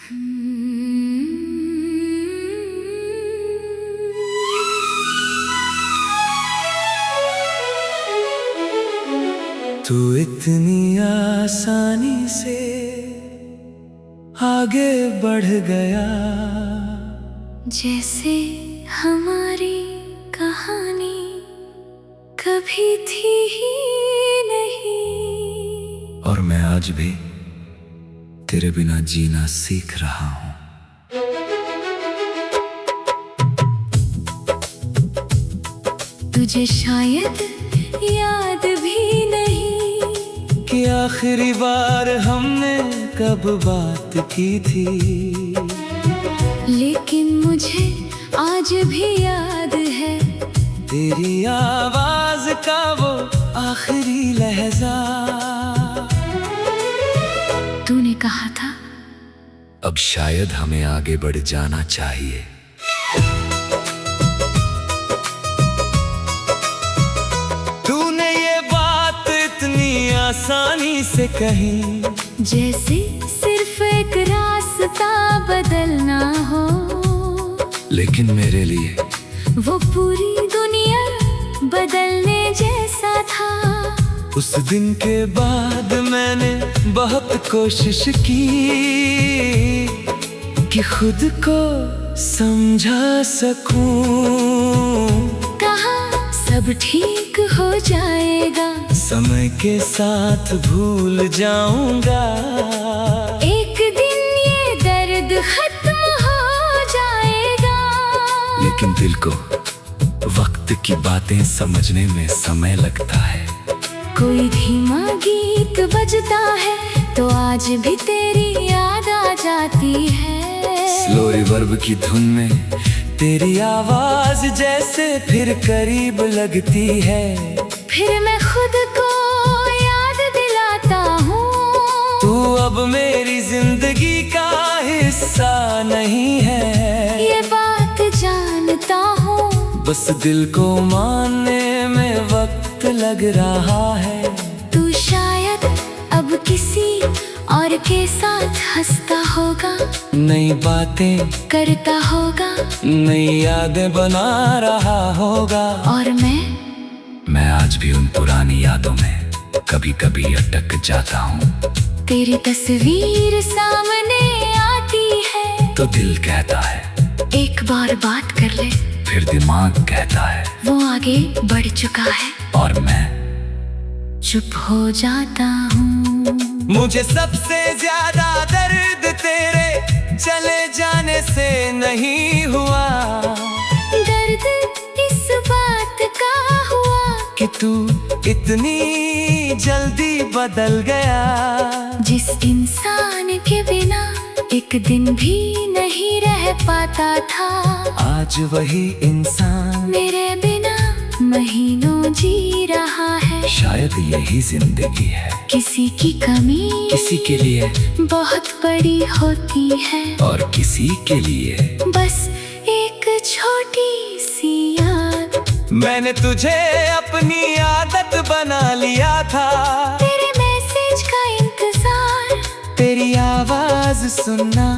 तू इतनी आसानी से आगे बढ़ गया, जैसे हमारी कहानी कभी थी ही नहीं। और मैं आज भी तेरे बिना जीना सीख रहा हूँ। तुझे शायद याद भी नहीं कि आखिरी बार हमने कब बात की थी, लेकिन मुझे आज भी याद है तेरी आवाज का वो आखिरी लहजा। तूने कहा था अब शायद हमें आगे बढ़ जाना चाहिए। तूने ये बात इतनी आसानी से कही, जैसे सिर्फ एक रास्ता बदलना हो, लेकिन मेरे लिए वो पूरी दुनिया बदलने जैसा था। उस दिन के बाद मैंने बहुत कोशिश की कि खुद को समझा सकूं। कहा सब ठीक हो जाएगा, समय के साथ भूल जाऊंगा, एक दिन ये दर्द खत्म हो जाएगा। लेकिन दिल को वक्त की बातें समझने में समय लगता है। कोई धीमा गीत बजता है तो आज भी तेरी याद आ जाती है। स्लो रिवर्ब की धुन में तेरी आवाज जैसे फिर करीब लगती है। फिर मैं खुद को याद दिलाता हूँ, तू अब मेरी जिंदगी का हिस्सा नहीं है। ये बात जानता हूँ, बस दिल को मानने में वक्त लग रहा है। तू शायद अब किसी और के साथ हंसता होगा, नई बातें करता होगा, नई यादें बना रहा होगा। और मैं आज भी उन पुरानी यादों में कभी कभी अटक जाता हूँ। तेरी तस्वीर सामने आती है तो दिल कहता है एक बार बात कर ले, फिर दिमाग कहता है वो आगे बढ़ चुका है, और मैं चुप हो जाता हूँ। मुझे सबसे ज्यादा दर्द तेरे चले जाने से नहीं हुआ, दर्द इस बात का हुआ कि तू इतनी जल्दी बदल गया। जिस इंसान के बिना एक दिन भी नहीं रह पाता था, आज वही इंसान मेरे बिना महीनों जी रहा है। शायद यही जिंदगी है, किसी की कमी किसी के लिए बहुत बड़ी होती है, और किसी के लिए बस एक छोटी सी याद। मैंने तुझे अपनी आदत बना लिया था, तेरे मैसेज का इंतजार, तेरी आवाज सुनना,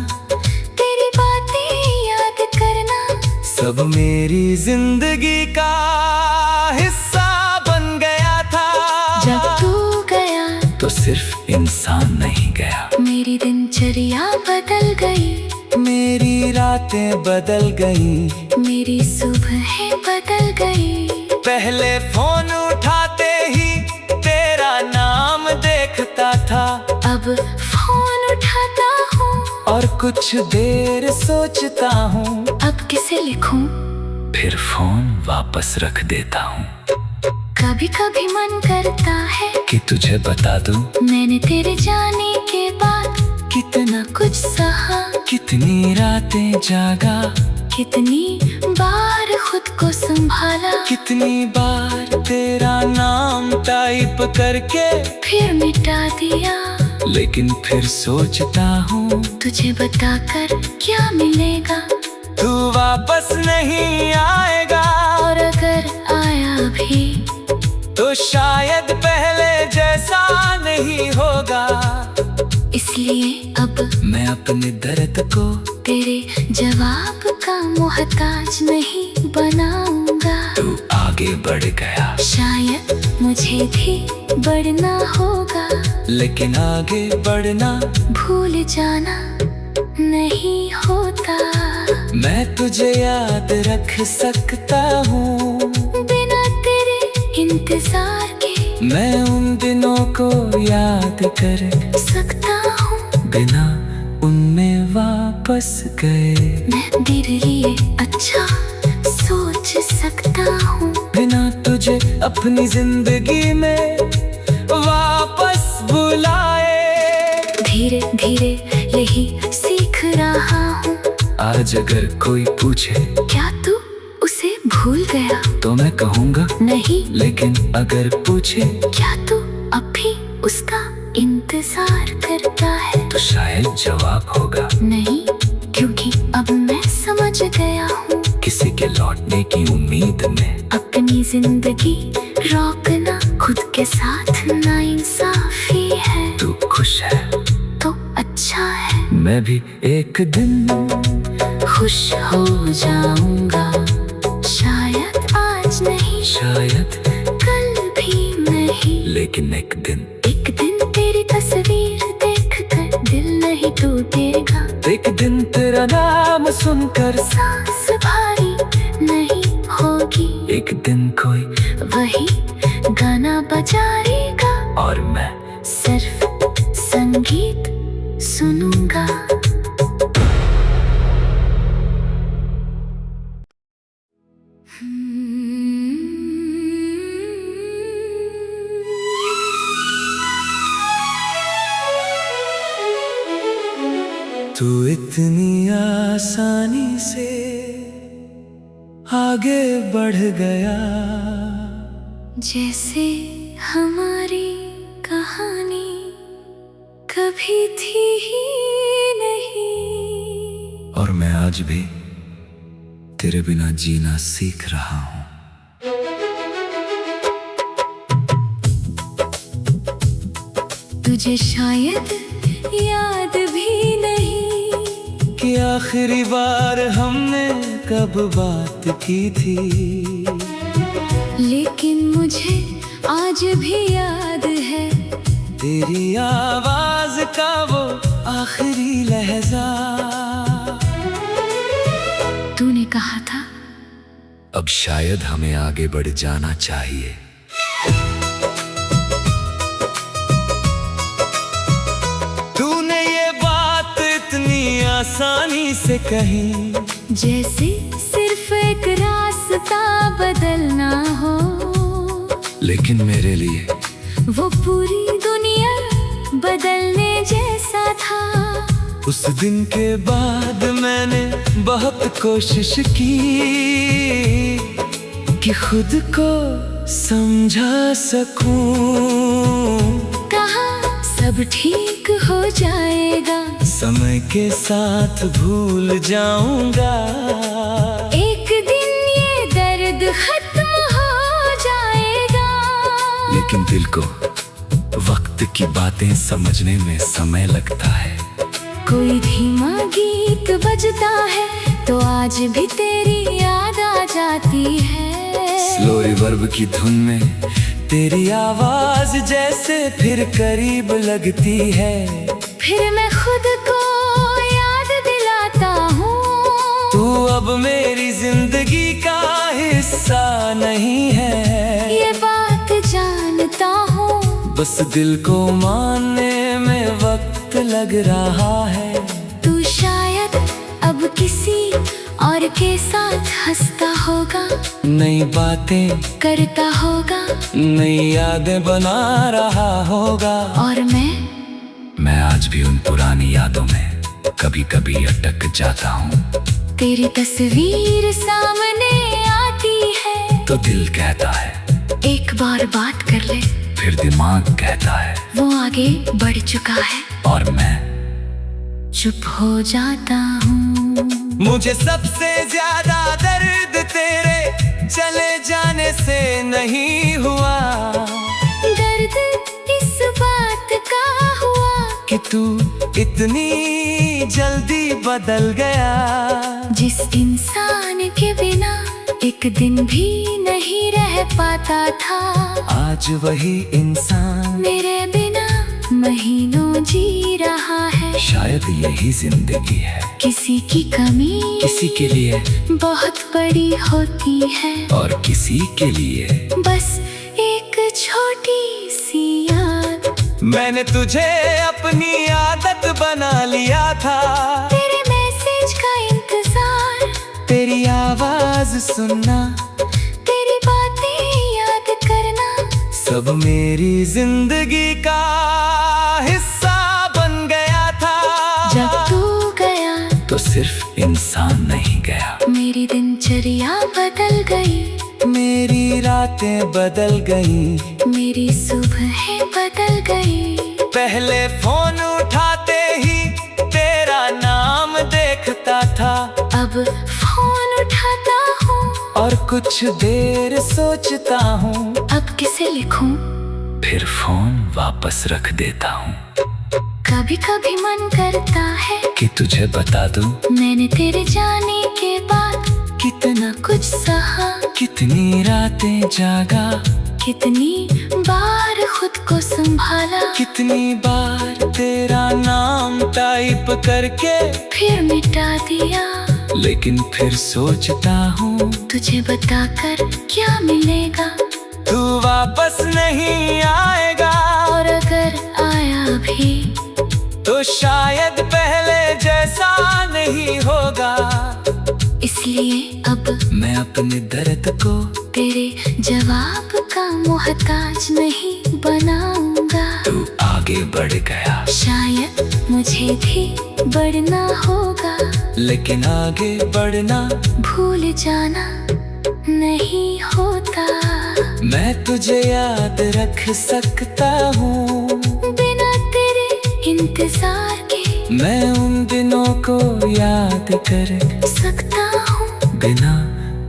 तेरी बातें याद करना, सब मेरी जिंदगी का हिस्सा बन गया था। जब तू गया तो सिर्फ इंसान नहीं गया, मेरी दिनचर्या बदल गई, मेरी रातें बदल गई, मेरी सुबहें बदल गई। पहले फोन उठाते ही तेरा नाम देखता था, अब फोन उठाता हूँ और कुछ देर सोचता हूँ, अब किसे लिखूं, फिर फोन वापस रख देता हूँ। कभी कभी मन करता है कि तुझे बता दूं मैंने तेरे जाने के बाद कितना कुछ सहा, कितनी रातें जागा, कितनी बार खुद को संभाला, कितनी बार तेरा नाम टाइप करके फिर मिटा दिया। लेकिन फिर सोचता हूँ तुझे बताकर क्या मिलेगा, तू वापस नहीं आएगा, और अगर आया भी तो शायद पहले जैसा नहीं होगा। इस इसलिए अब मैं अपने दर्द को तेरे जवाब का मोहताज नहीं बनाऊंगा। तू आगे बढ़ गया, शायद मुझे भी बढ़ना होगा, लेकिन आगे बढ़ना भूल जाना नहीं होता। मैं तुझे याद रख सकता हूँ, बिना तेरे इंतजार के मैं उन दिनों को याद कर सकता हूँ। बिना उनमें वापस गए, मैं तेरे लिए अच्छा सोच सकता हूँ। बिना तुझे अपनी जिंदगी में वापस बुलाए। धीरे धीरे यही सीख रहा हूँ। आज अगर कोई पूछे क्या तू उसे भूल गया, तो मैं कहूँगा नहीं। लेकिन अगर पूछे क्या तू अब भी उसका इंतजार करता है, तो शायद जवाब होगा नहीं, क्योंकि अब मैं समझ गया हूँ। किसी के लौटने की उम्मीद में अपनी जिंदगी रोकना खुद के साथ नाइंसाफी है। तू खुश है तो अच्छा है, मैं भी एक दिन खुश हो जाऊंगा। शायद आज नहीं, शायद कल भी नहीं, लेकिन एक दिन तेरी तस्वीर देखकर दिल नहीं टूटेगा। एक दिन तेरा नाम सुनकर सांस भारी नहीं होगी। एक दिन कोई वही गाना बजाएगा और मैं सिर्फ संगीत सुनूंगा। तू इतनी आसानी से आगे बढ़ गया, जैसे हमारी कहानी कभी थी ही नहीं। और मैं आज भी तेरे बिना जीना सीख रहा हूँ। तुझे शायद याद भी नहीं कि आखिरी बार हमने कब बात की थी, लेकिन मुझे आज भी याद है तेरी आवाज का वो आखिरी लहजा। तूने कहा था अब शायद हमें आगे बढ़ जाना चाहिए। तूने ये बात इतनी आसानी से कही, जैसे सिर्फ एक रास्ता बदलना हो, लेकिन मेरे लिए वो पूरी दुनिया बदलने जैसा था। उस दिन के बाद मैंने बहुत कोशिश की कि खुद को समझा सकूं। कहा सब ठीक हो जाएगा, समय के साथ भूल जाऊंगा। एक दिन ये दर्द खत्म हो जाएगा। लेकिन दिल को वक्त की बातें समझने में समय लगता है। कोई धीमा गीत बजता है तो आज भी तेरी याद आ जाती है। स्लो रिवर्ब की धुन में तेरी आवाज जैसे फिर करीब लगती है। फिर मैं खुद को याद दिलाता हूँ, तू अब मेरी जिंदगी का हिस्सा नहीं है। ये बात जानता हूँ, बस दिल को मानने में वक्त लग रहा है। तू शायद अब किसी और के साथ हंसता होगा, नई बातें करता होगा, नई यादें बना रहा होगा। और मैं आज भी उन पुरानी यादों में कभी कभी अटक जाता हूँ। तेरी तस्वीर सामने आती है तो दिल कहता है एक बार बात कर ले, फिर दिमाग कहता है वो आगे बढ़ चुका है। और मैं चुप हो जाता हूँ। मुझे सबसे ज्यादा दर्द तेरे चले जाने से नहीं हुआ। दर्द इस बात का हुआ कि तू इतनी जल्दी बदल गया। जिस इंसान के बिना एक दिन भी नहीं रह पाता था, आज वही इंसान मेरे बिना महीनों जी रहा है। शायद यही जिंदगी है, किसी की कमी किसी के लिए बहुत बड़ी होती है, और किसी के लिए बस एक छोटी सी याद। मैंने तुझे अपनी आदत बना लिया था, तेरे मैसेज का इंतजार, तेरी आवाज सुनना, तेरी बातें याद करना, सब मेरी जिंदगी का हिस्सा बन गया था। जब तू गया तो सिर्फ इंसान नहीं गया, मेरी दिनचर्या बदल गई, मेरी रातें बदल गई, मेरी सुबहें बदल गई। पहले फोन उठाते ही तेरा नाम देखता था, अब फोन उठाता हूँ और कुछ देर सोचता हूँ, अब किसे लिखूं। फिर फोन वापस रख देता हूँ। कभी कभी मन करता है कि तुझे बता दूं मैंने तेरे जाने के बाद कितना कुछ सहा, कितनी रातें जागा, कितनी बार खुद को संभाला, कितनी बार तेरा नाम टाइप करके फिर मिटा दिया। लेकिन फिर सोचता हूँ तुझे बताकर क्या मिलेगा, तू वापस नहीं आएगा, और अगर आया भी तो शायद पहले जैसा नहीं होगा। इसलिए अब मैं अपने दर्द को तेरे जवाब का मोहताज नहीं बनाऊंगा। तू आगे बढ़ गया, शायद मुझे भी बढ़ना होगा, लेकिन आगे बढ़ना भूल जाना नहीं होता। मैं तुझे याद रख सकता हूँ, बिना तेरे इंतजार के मैं उन दिनों को याद कर सकता हूँ, बिना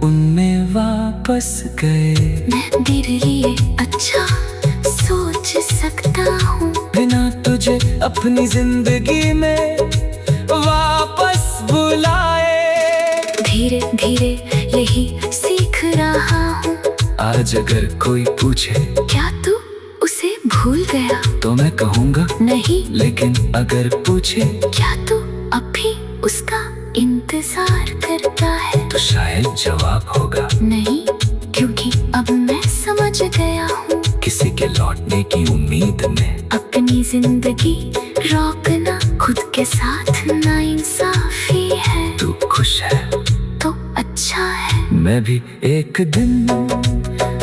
उनमें वापस गए, मैं तेरे लिए अच्छा सोच सकता हूँ, बिना तुझे अपनी जिंदगी में वापस बुलाए। धीरे धीरे यही सीख रहा हूँ। आज अगर कोई पूछे क्या तू उसे भूल गया, तो मैं कहूँगा नहीं, लेकिन अगर पूछे क्या तू अब भी उसका इंतजार करता है, तो शायद जवाब होगा नहीं, क्योंकि अब मैं समझ गया हूँ किसी के लौटने की उम्मीद में अपनी जिंदगी रोकना खुद के साथ नाइंसाफी है। तू खुश है तो अच्छा है, मैं भी एक दिन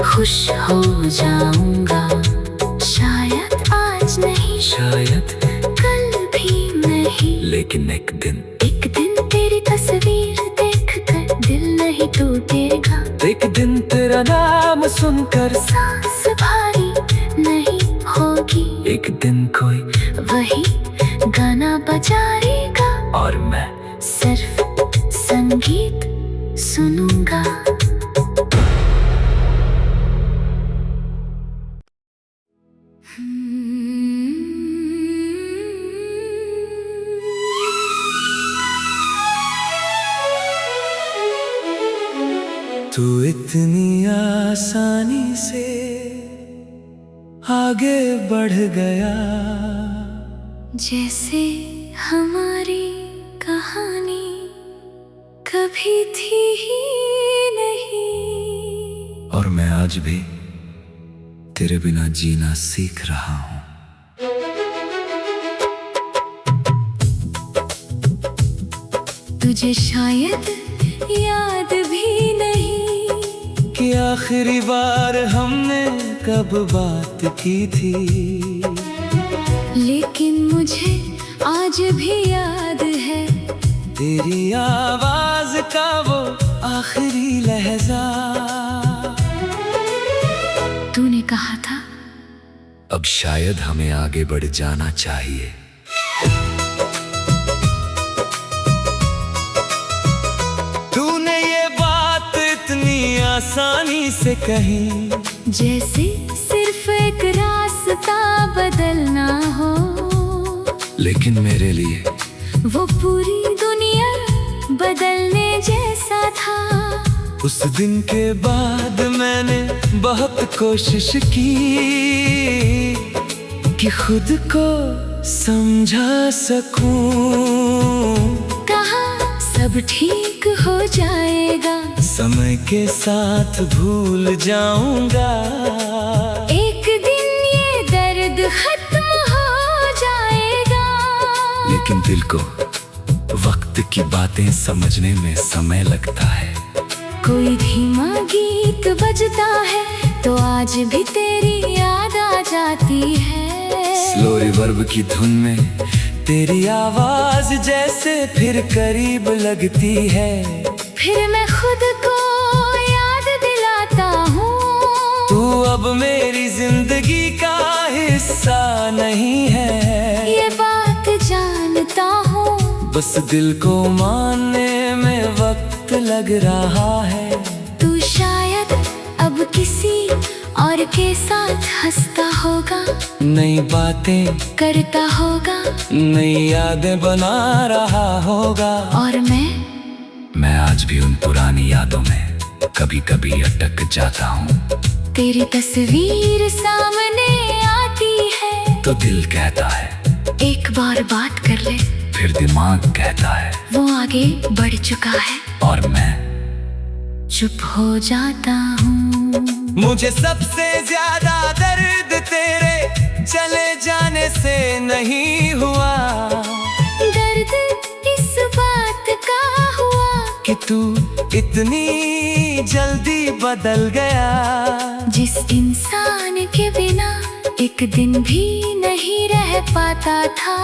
खुश हो जाऊंगा, शायद आज नहीं, शायद कल भी नहीं, लेकिन एक दिन तेरी तस्वीर देखकर दिल नहीं टूटेगा, एक दिन तेरा नाम सुनकर सांस भारी नहीं होगी, एक दिन कोई वही गाना बजाएगा और मैं सिर्फ संगीत सुनूंगा। तू इतनी आसानी से आगे बढ़ गया, जैसे हमारी कहानी कभी थी ही नहीं, और मैं आज भी तेरे बिना जीना सीख रहा हूँ। तुझे शायद याद भी नहीं कि आखिरी बार हमने कब बात की थी, लेकिन मुझे आज भी याद है तेरी आवाज का वो आखिरी लहजा। तूने कहा था अब शायद हमें आगे बढ़ जाना चाहिए। तूने ये बात इतनी आसानी से कही, जैसे सिर्फ एक रास्ता बदलना हो, लेकिन मेरे लिए वो पूरी दुनिया बदलने जैसा था। उस दिन के बाद मैंने बहुत कोशिश की कि खुद को समझा सकूं। कहा सब ठीक हो जाएगा, समय के साथ भूल जाऊंगा। एक दिन ये दर्द खत्म हो जाएगा। लेकिन दिल को वक्त की बातें समझने में समय लगता है। कोई धीमा गीत बजता है तो आज भी तेरी याद आ जाती है। स्लो रिवर्ब की धुन में तेरी आवाज जैसे फिर करीब लगती है। फिर मैं खुद को याद दिलाता हूँ, तू अब मेरी जिंदगी का हिस्सा नहीं है। ये बात जानता हूँ, बस दिल को मानने में वक्त लग रहा है। तू शायद अब किसी और के साथ हंसता होगा, नई बातें करता होगा, नई यादें बना रहा होगा। और मैं आज भी उन पुरानी यादों में कभी कभी अटक जाता हूँ। तेरी तस्वीर सामने आती है तो दिल कहता है एक बार बात कर ले, फिर दिमाग कहता है वो आगे बढ़ चुका है। और मैं चुप हो जाता हूँ। मुझे सबसे ज्यादा दर्द तेरे चले जाने से नहीं हुआ। दर्द इस बात का हुआ कि तू इतनी जल्दी बदल गया। जिस इंसान के बिना एक दिन भी नहीं रह पाता था,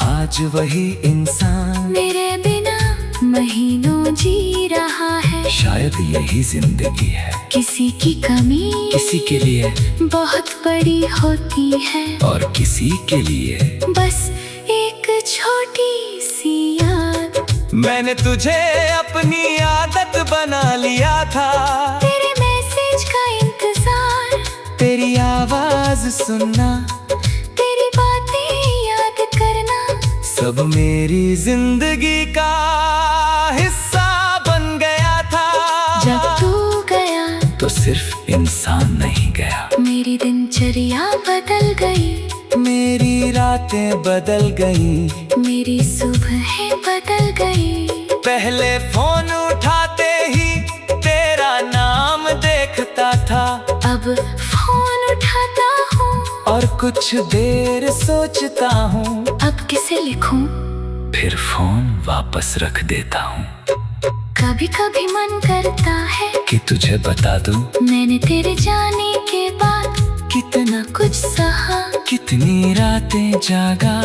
आज वही इंसान मेरे बिना महीनों जी रहा है। शायद यही जिंदगी है, किसी की कमी किसी के लिए बहुत बड़ी होती है, और किसी के लिए बस एक छोटी सी याद। मैंने तुझे अपनी आदत बना लिया था। तेरे मैसेज का इंतजार, तेरी आवाज सुनना, तेरी बातें याद करना, सब मेरी जिंदगी का हिस्सा बन गया था। जब तू गया तो सिर्फ इंसान नहीं गया, मेरी दिनचर्या बदल गई, मेरी रातें बदल गई, मेरी सुबहें बदल गई। पहले फोन उठाते ही तेरा नाम देखता था, अब फोन उठाता हूँ और कुछ देर सोचता हूँ, अब किसे लिखूं। फिर फोन वापस रख देता हूँ। कभी कभी मन करता है कि तुझे बता दूं मैंने तेरे जाने के बाद कितना कुछ सहा, कितनी रातें जागा,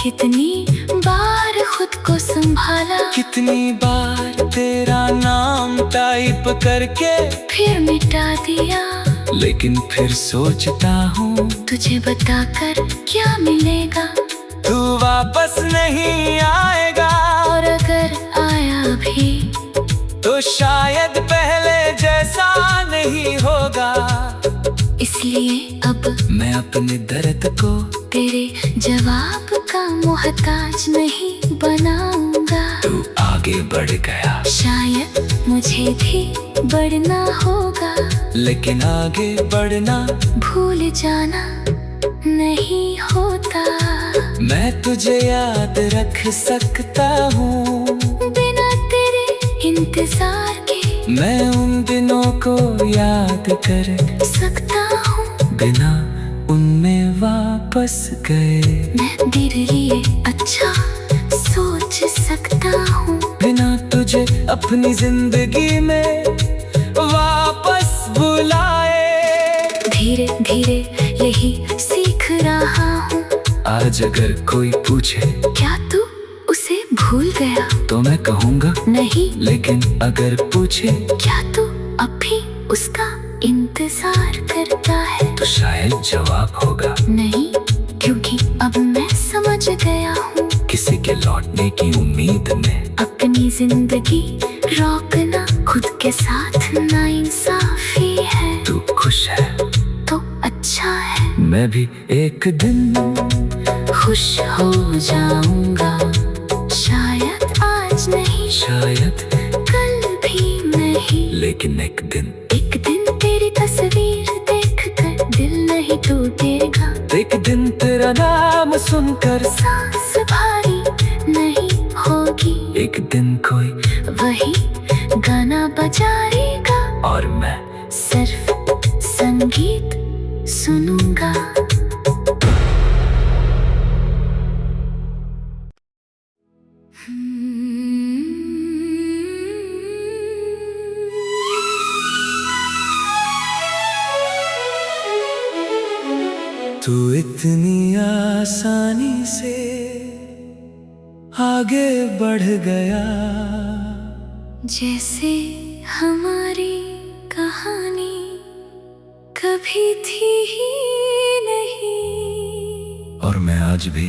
कितनी बार खुद को संभाला, कितनी बार तेरा नाम टाइप करके फिर मिटा दिया। लेकिन फिर सोचता हूँ तुझे बताकर क्या मिलेगा, तू वापस नहीं आएगा, और अगर आया भी तो शायद पहले जैसा नहीं होगा। इसलिए अब मैं अपने दर्द को तेरे जवाब का मोहताज नहीं बनाऊंगा। तू आगे बढ़ गया, शायद मुझे भी बढ़ना होगा, लेकिन आगे बढ़ना भूल जाना नहीं होता। मैं तुझे याद रख सकता हूँ, बिना तेरे इंतजार के मैं उन दिनों को याद कर सकता हूँ, बिना उनमें वापस गए। मैं तेरे लिए अच्छा सोच सकता हूँ, बिना तुझे अपनी जिंदगी में वापस बुलाए। धीरे धीरे यही सीख रहा हूँ। आज अगर कोई पूछे क्या तू उसे भूल गया, तो मैं कहूँगा नहीं। लेकिन अगर पूछे क्या तू अब भी उसका इंतजार करता है, तो शायद जवाब होगा नहीं, क्योंकि अब मैं समझ गया हूँ किसी के लौटने की उम्मीद में अपनी जिंदगी रोकना खुद के साथ नाइंसाफी है। तू खुश है तो अच्छा है, मैं भी एक दिन खुश हो जाऊंगा। शायद आज नहीं, शायद कल भी नहीं, लेकिन एक दिन तेरी तस्वीर देखकर दिल नहीं टूटेगा। एक दिन तेरा नाम सुनकर सांस भारी नहीं होगी। एक दिन कोई वही गाना बजाएगा और मैं सिर्फ संगीत सुनूंगा। तू इतनी आसानी से आगे बढ़ गया, जैसे हमारी कहानी कभी थी ही नहीं। और मैं आज भी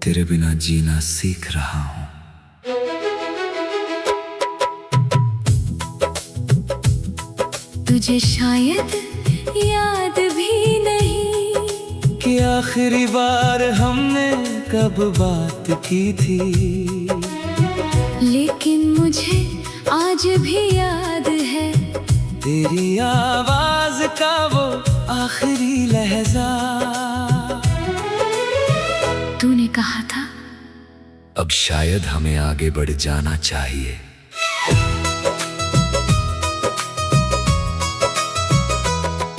तेरे बिना जीना सीख रहा हूँ। तुझे शायद याद भी नहीं कि आखिरी बार हमने कब बात की थी, लेकिन मुझे आज भी याद है तेरी आवाज का वो आखिरी लहजा। तूने कहा था अब शायद हमें आगे बढ़ जाना चाहिए।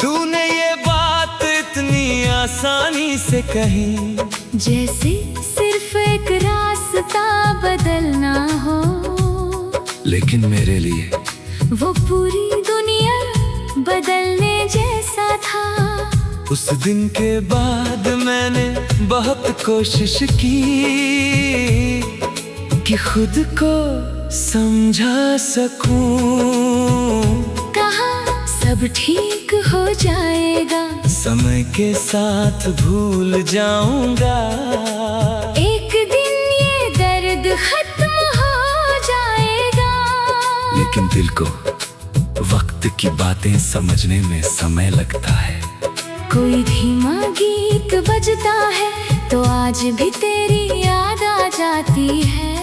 तूने ये बात इतनी आसानी से कही, जैसे सिर्फ एक रास्ता बदलना हो, लेकिन मेरे लिए वो पूरी दुनिया बदलने जैसा था। उस दिन के बाद मैंने बहुत कोशिश की कि खुद को समझा सकूं। कहा सब ठीक हो जाएगा, समय के साथ भूल जाऊंगा। एक दिन ये दर्द खत्म हो जाएगा। लेकिन दिल को वक्त की बातें समझने में समय लगता है। कोई धीमा गीत बजता है तो आज भी तेरी याद आ जाती है।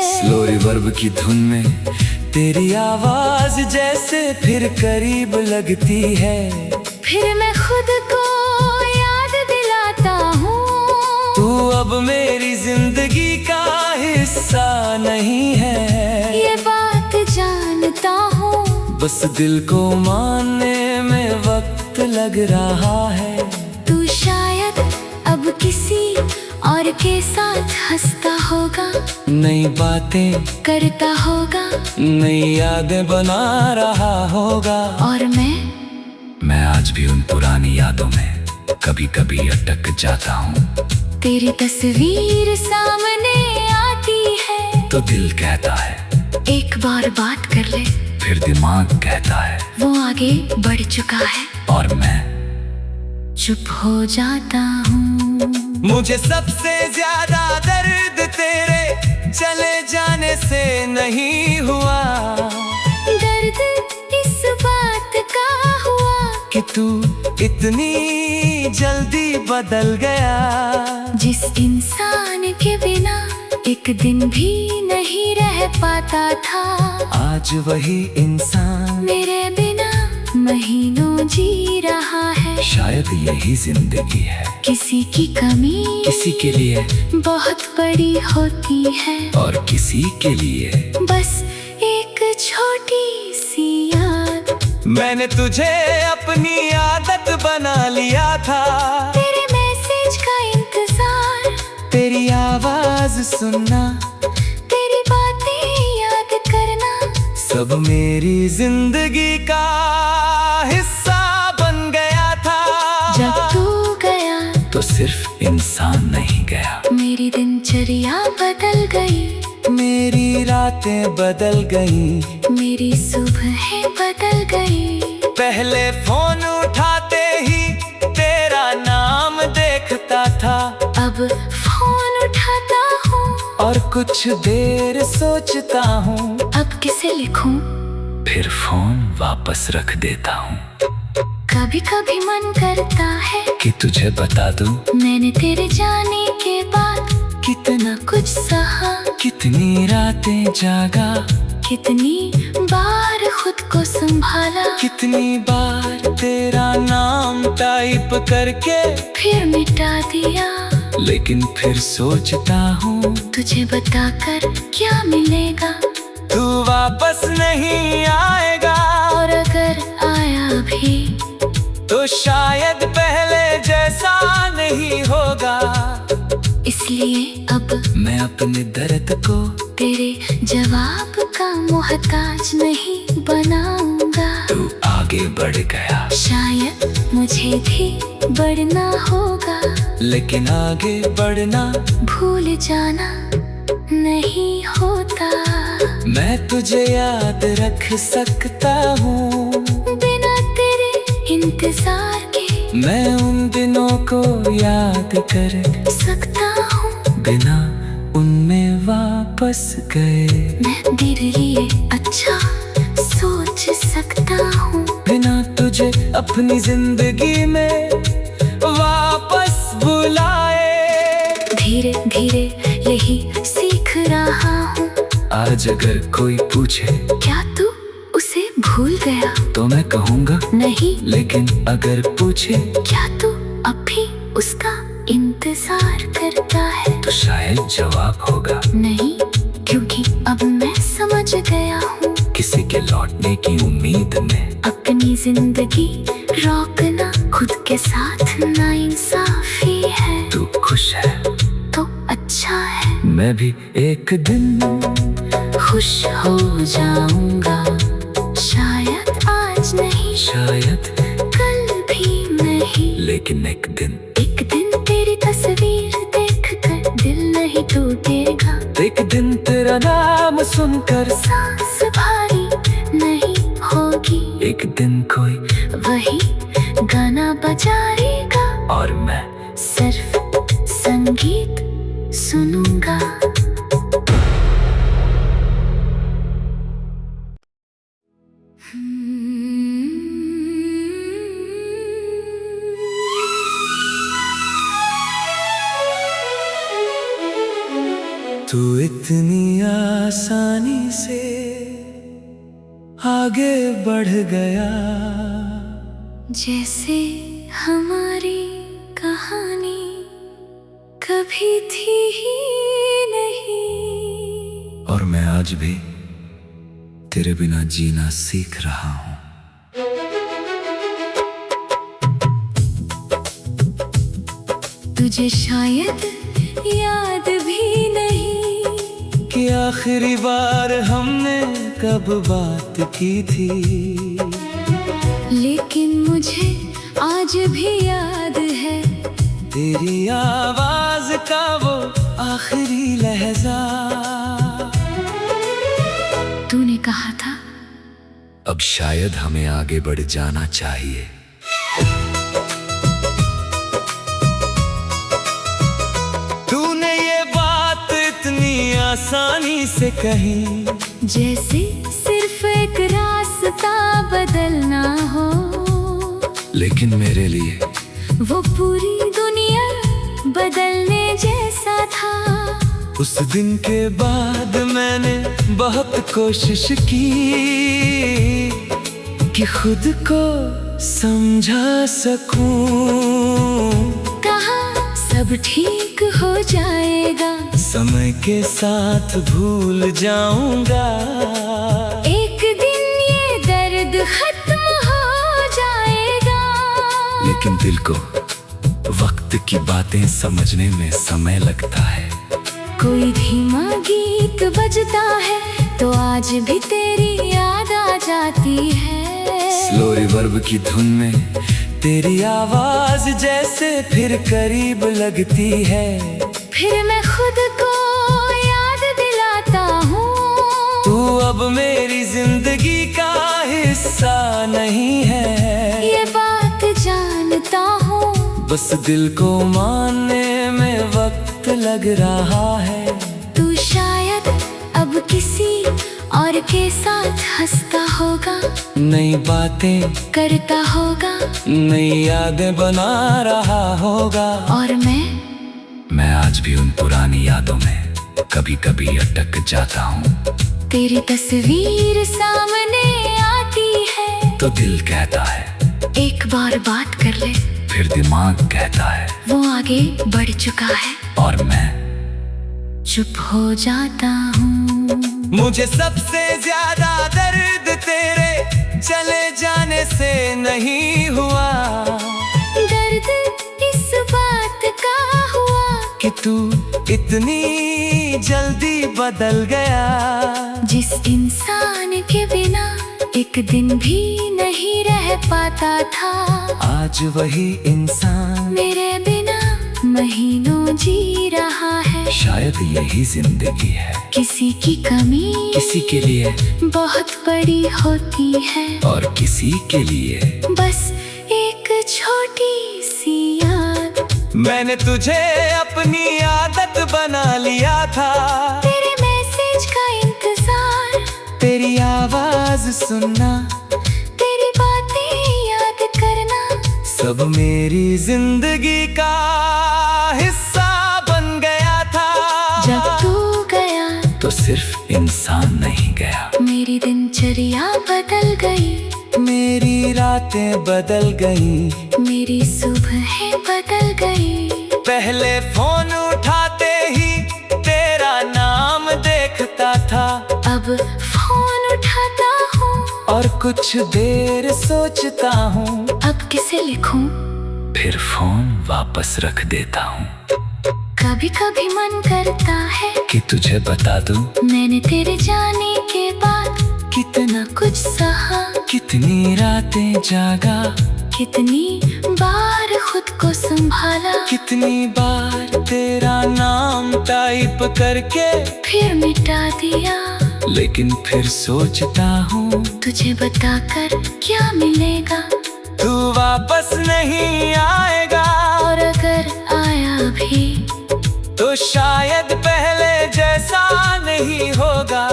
स्लो रिवर्ब की धुन में तेरी आवाज जैसे फिर करीब लगती है। फिर मैं खुद को याद दिलाता हूँ, तू अब मेरी जिंदगी का हिस्सा नहीं है। ये बात जानता हूँ, बस दिल को मानने में वक्त लग रहा है। तू शायद अब किसी और के साथ हंसता होगा, नई बातें करता होगा, नई यादें बना रहा होगा। और मैं आज भी उन पुरानी यादों में कभी कभी अटक जाता हूँ। तेरी तस्वीर सामने आती है तो दिल कहता है एक बार बात कर ले, फिर दिमाग कहता है वो आगे बढ़ चुका है। और मैं चुप हो जाता हूँ। मुझे सबसे ज्यादा दर्द तेरे चले जाने से नहीं हुआ, दर्द इस बात का हुआ कि तू इतनी जल्दी बदल गया। जिस इंसान के बिना एक दिन भी नहीं रह पाता था, आज वही इंसान मेरे बिना महीनों जी रहा है। शायद यही जिंदगी है, किसी की कमी किसी के लिए बहुत बड़ी होती है, और किसी के लिए बस एक छोटी सी याद। मैंने तुझे अपनी आदत बना लिया था, तेरे मैसेज का इंतजार, तेरी आवाज सुनना, तेरी बातें याद करना, सब मेरी जिंदगी का हिस्सा बन गया था। जब तू गया तो सिर्फ इंसान नहीं गया, मेरी दिनचर्या बदल गई, मेरी रातें बदल गई, मेरी सुबहें बदल गई। पहले फोन उठाते ही तेरा नाम देखता था, अब फोन उठाता हूँ और कुछ देर सोचता हूँ, अब किसे लिखूं। फिर फोन वापस रख देता हूँ। कभी कभी मन करता है कि तुझे बता दूं मैंने तेरे जाने के बाद कितना कुछ सहा, कितनी रातें जागा, कितनी बार खुद को संभाला, कितनी बार तेरा नाम टाइप करके फिर मिटा दिया। लेकिन फिर सोचता हूँ तुझे बताकर क्या मिलेगा, तू वापस नहीं आएगा, और अगर आया भी तो शायद पहले जैसा नहीं होगा। इसलिए अब मैं अपने दर्द को तेरे जवाब का मोहताज नहीं बनाऊंगा। तू आगे बढ़ गया, शायद मुझे भी बढ़ना होगा, लेकिन आगे बढ़ना भूल जाना नहीं होता। मैं तुझे याद रख सकता हूँ बिना तेरे इंतजार के, मैं उन दिनों को याद कर सकता हूँ बिना उनमें वापस गए, मैं तेरे लिए अच्छा सोच सकता हूँ बिना तुझे अपनी जिंदगी में वापस बुलाए। धीरे धीरे यही सीख रहा हूँ। आज अगर कोई पूछे क्या तू उसे भूल गया, तो मैं कहूँगा नहीं। लेकिन अगर पूछे क्या तू अब भी उसका इंतजार करता है, तो शायद जवाब होगा नहीं, क्योंकि अब मैं समझ गया हूँ किसी के लौटने की उम्मीद में अपनी जिंदगी रोकना खुद के साथ नाइंसाफी है। तू खुश है तो अच्छा है, मैं भी एक दिन खुश हो जाऊंगा, शायद आज नहीं, शायद कल भी नहीं, लेकिन एक दिन तेरी तस्वीर देखकर दिल नहीं टूटेगा, एक दिन तेरा नाम सुनकर सांस भारी नहीं होगी, एक दिन कोई वही गाना बजाएगा और मैं सिर्फ संगीत सुनूंगा। तू इतनी आसानी से आगे बढ़ गया, जैसे हमारी कहानी कभी थी ही नहीं, और मैं आज भी तेरे बिना जीना सीख रहा हूँ। तुझे शायद याद भी नहीं कि आखिरी बार हमने कब बात की थी, लेकिन मुझे आज भी याद है तेरी आवाज का वो आखिरी लहजा। तूने कहा था अब शायद हमें आगे बढ़ जाना चाहिए। तूने ये बात इतनी आसानी से कही, जैसे सिर्फ एक रास्ता बदलना हो, लेकिन मेरे लिए वो पूरी दुनिया बदलने जैसा था। उस दिन के बाद मैंने बहुत कोशिश की कि खुद को समझा सकूं। कहा सब ठीक हो जाएगा, समय के साथ भूल जाऊंगा, एक दिन ये दर्द खत्म हो जाएगा। लेकिन दिल को वक्त की बातें समझने में समय लगता है। कोई धीमा गीत बजता है तो आज भी तेरी याद आ जाती है। स्लो रिवर्ब की धुन में तेरी आवाज जैसे फिर करीब लगती है। फिर मैं खुद को याद दिलाता हूँ, तू अब मेरी जिंदगी का हिस्सा नहीं है। ये बात जानता हूँ, बस दिल को मानने में वक्त लग रहा है। तू शायद अब किसी और और के साथ हंसता होगा, नई बातें करता होगा, नई यादें बना रहा होगा। और मैं आज भी उन पुरानी यादों में कभी कभी अटक जाता हूँ। तेरी तस्वीर सामने आती है तो दिल कहता है एक बार बात कर ले, फिर दिमाग कहता है वो आगे बढ़ चुका है और मैं चुप हो जाता हूँ। मुझे सबसे ज्यादा दर्द तेरे चले जाने से नहीं हुआ, दर्द इस बात का हुआ कि तू इतनी जल्दी बदल गया। जिस इंसान के बिना एक दिन भी नहीं रह पाता था, आज वही इंसान मेरे बिना महीनों जी रहा है। शायद यही जिंदगी है, किसी की कमी किसी के लिए बहुत बड़ी होती है, और किसी के लिए बस एक छोटी सी याद। मैंने तुझे अपनी आदत बना लिया था, तेरे मैसेज का इंतजार, तेरी आवाज सुनना, तेरी बातें याद करना, सब मेरी जिंदगी का हिस्सा बन गया था। जब तू गया तो सिर्फ इंसान नहीं गया, मेरी दिनचर्या बदल गई, मेरी रातें बदल गई, मेरी सुबहें बदल गई। पहले फोन उठाते ही तेरा नाम देखता था, अब फोन उठाता हूँ और कुछ देर सोचता हूँ, अब किसे लिखूं, फिर फोन वापस रख देता हूँ। कभी कभी मन करता है कि तुझे बता दूं मैंने तेरे जाने के बाद कितना कुछ सहा, कितनी रातें जागा, कितनी बार खुद को संभाला, कितनी बार तेरा नाम टाइप करके फिर मिटा दिया। लेकिन फिर सोचता हूँ तुझे बताकर क्या मिलेगा, तू वापस नहीं आएगा, और अगर आया भी तो शायद पहले जैसा नहीं होगा।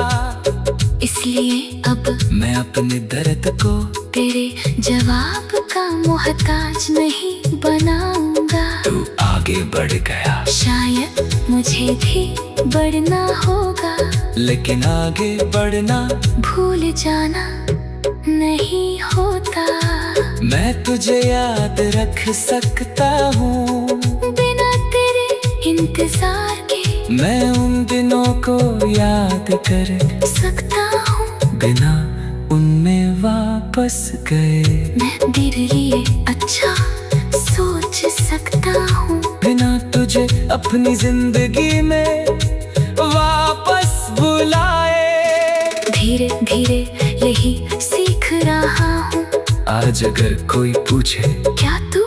इसलिए अब मैं अपने दर्द को तेरे जवाब का मोहताज नहीं बनाऊंगा। तू आगे बढ़ गया, शायद मुझे भी बढ़ना होगा, लेकिन आगे बढ़ना भूल जाना नहीं होता। मैं तुझे याद रख सकता हूँ, बिना तेरे इंतजार के मैं उन दिनों को याद कर सकता हूँ, बिना उनमें वापस गए। मैं तेरे लिए अच्छा सोच सकता हूँ, बिना तुझे अपनी जिंदगी में वापस बुलाए। धीरे धीरे यही सीख रहा हूँ। आज अगर कोई पूछे क्या तू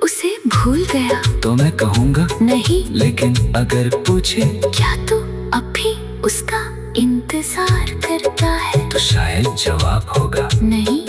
उसे भूल गया, तो मैं कहूँगा नहीं, लेकिन अगर पूछे क्या तू अब भी उसका इंतजार करता है, तो शायद जवाब होगा नहीं।